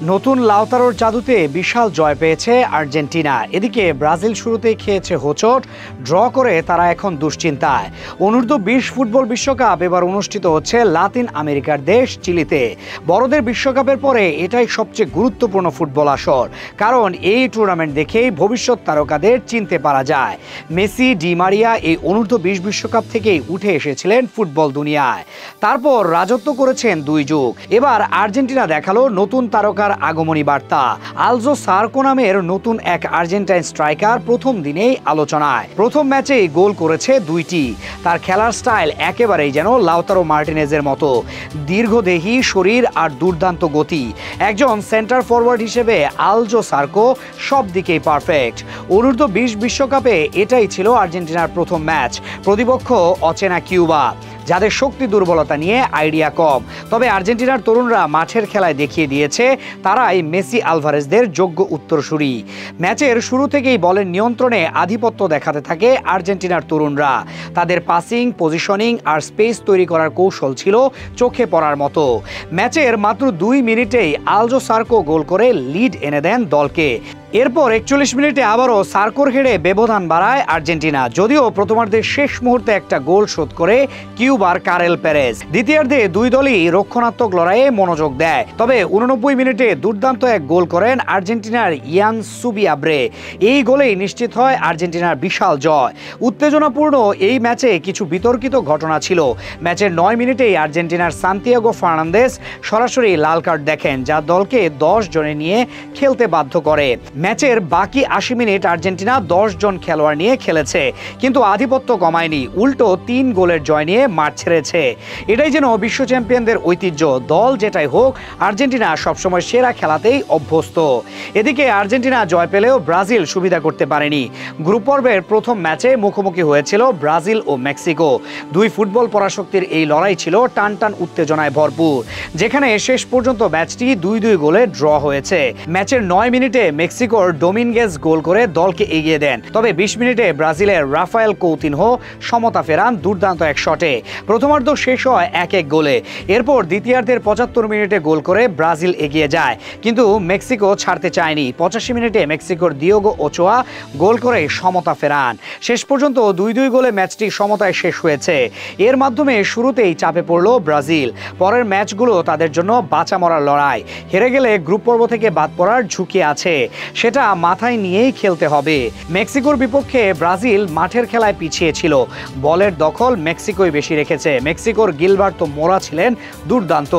নতুন লাউতারোর জাদুতে বিশাল জয় পেয়েছে আর্জেন্টিনা। এদিকে ব্রাজিল শুরুতেই খেয়েছে হোঁচট, ড্র করে তারা এখন দুশ্চিন্তায়। অনূর্ধ্ব-20 ফুটবল বিশ্বকাপ এবার অনুষ্ঠিত হচ্ছে লাতিন আমেরিকার দেশ চিলিতে। বড়দের বিশ্বকাপের পরে এটাই সবচেয়ে গুরুত্বপূর্ণ ফুটবল আসর, কারণ এই টুর্নামেন্ট দেখেই ভবিষ্যৎ তারকাদের চিনতে পারা যায়। মেসি, ডি মারিয়া এই অনূর্ধ্ব-20 বিশ্বকাপ থেকেই উঠে এসেছিলেন ফুটবল দুনিয়ায়, তারপর রাজত্ব করেছেন 2 যুগ। এবার আর্জেন্টিনা দেখালো নতুন তারকা আগমনী বার্তা। আলজো সার্কো নামের নতুন এক আর্জেন্টাইন স্ট্রাইকার প্রথম দিনেই আলোচনায়। প্রথম ম্যাচেই গোল করেছে 2টি। তার খেলার স্টাইল একেবারেই যেন লাউতারো মার্টিনেজের মতো, দীর্ঘদেহী শরীর আর দুর্দান্ত গতি। একজন সেন্টার ফরওয়ার্ড হিসেবে আলজো সার্কো সব দিকেই পারফেক্ট। অনূর্ধ্ব-20 বিশ্বকাপে এটাই ছিল আর্জেন্টিনার প্রথম ম্যাচ। প্রতিপক্ষ অচেনা কিউবা, যাদের শক্তি দুর্বলতা নিয়ে আইডিয়া কম। তবে আর্জেন্টিনার তরুণরা মাঠের খেলায় দেখিয়ে দিয়েছে তারাই মেসি, আলভারেজদের যোগ্য উত্তরসূরি। ম্যাচের শুরু থেকেই বলের নিয়ন্ত্রণে আধিপত্য দেখাতে থাকে আর্জেন্টিনার তরুণরা। তাদের পাসিং, পজিশনিং আর স্পেস তৈরি করার কৌশল ছিল চোখে পড়ার মতো। ম্যাচের মাত্র 2 মিনিটেই আলজো সার্কো গোল করে লিড এনে দেন দলকে। এরপর 41 মিনিটে আবারও সার্কোর হেডে ব্যবধান বাড়ায় আর্জেন্টিনা, যদিও প্রথমার্ধের শেষ মুহূর্তে একটা গোল শোধ করে কিউবার কারেল পেরেজ। দ্বিতীয়ার্ধে 2 দলই রক্ষণাত্মক লড়াইয়ে মনোযোগ দেয়। তবে 89 মিনিটে দুর্দান্ত এক গোল করেন আর্জেন্টিনার ইয়ান সুবিয়াব্রে। এই গোলেই নিশ্চিত হয় আর্জেন্টিনার বিশাল জয়। উত্তেজনাপূর্ণ এই ম্যাচে কিছু বিতর্কিত ঘটনা ছিল। ম্যাচের 9 মিনিটেই আর্জেন্টিনার সান্তিয়াগো ফার্নান্দেস সরাসরি লাল কার্ড দেখেন, যা দলকে 10 জনে নিয়ে খেলতে বাধ্য করে। ম্যাচের বাকি 80 মিনিট আর্জেন্টিনা 10 জন খেলোয়াড় নিয়ে খেলেছে, কিন্তু আধিপত্য কমায়নি, উল্টো 3 গোলের জয় নিয়ে মাঠ ছেড়েছে। এটাই যেন বিশ্ব চ্যাম্পিয়নদের ঐতিহ্য। দল যেটাই হোক, আর্জেন্টিনা সবসময় সেরা খেলাতেই অভ্যস্ত। এদিকে আর্জেন্টিনা জয় পেলেও ব্রাজিল সুবিধা করতে পারেনি। গ্রুপ পর্বের প্রথম ম্যাচে মুখোমুখি হয়েছিল ব্রাজিল ও মেক্সিকো। 2 ফুটবল পরাশক্তির এই লড়াই ছিল টান টান উত্তেজনায় ভরপুর, যেখানে শেষ পর্যন্ত ম্যাচটি 2-2 গোলে ড্র হয়েছে। ম্যাচের 9 মিনিটে মেক্সিকোর ডোমিনগেজ গোল করে দলকে এগিয়ে দেন। তবে 20 মিনিটে ব্রাজিলের রাফায়েল কৌতিনহো সমতা ফেরান দুর্দান্ত এক শটে। প্রথমার্ধ শেষ হয় 1-1 গোলে। এরপর দ্বিতীয়ার্ধের 75 মিনিটে গোল করে ব্রাজিল এগিয়ে যায়, কিন্তু মেক্সিকো ছাড়তে চায়নি। 85 মিনিটে মেক্সিকোর দিয়েগো ওচোয়া গোল করে সমতা ফেরান। শেষ পর্যন্ত 2-2 গোলে ম্যাচটি সমতায় শেষ হয়েছে। এর মাধ্যমে শুরুতেই চাপে পড়ল ব্রাজিল। পরের ম্যাচগুলো তাদের জন্য বাঁচা মরার লড়াই। হেরে গেলে গ্রুপ পর্ব থেকে বাদ পড়ার ঝুঁকি আছে, সেটা মাথায় নিয়েই খেলতে হবে। মেক্সিকোর বিপক্ষে ব্রাজিল মাঠের খেলায় পিছিয়ে ছিল, বলের দখল মেক্সিকোই বেশি রেখেছে। মেক্সিকোর গিলবার্তো মোরা ছিলেন দুর্দান্ত,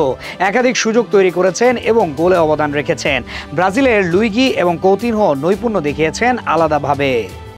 একাধিক সুযোগ তৈরি করেছেন এবং গোলে অবদান রেখেছেন। ব্রাজিলের লুইগি এবং কৌতিনহো নৈপুণ্য দেখিয়েছেন আলাদাভাবে।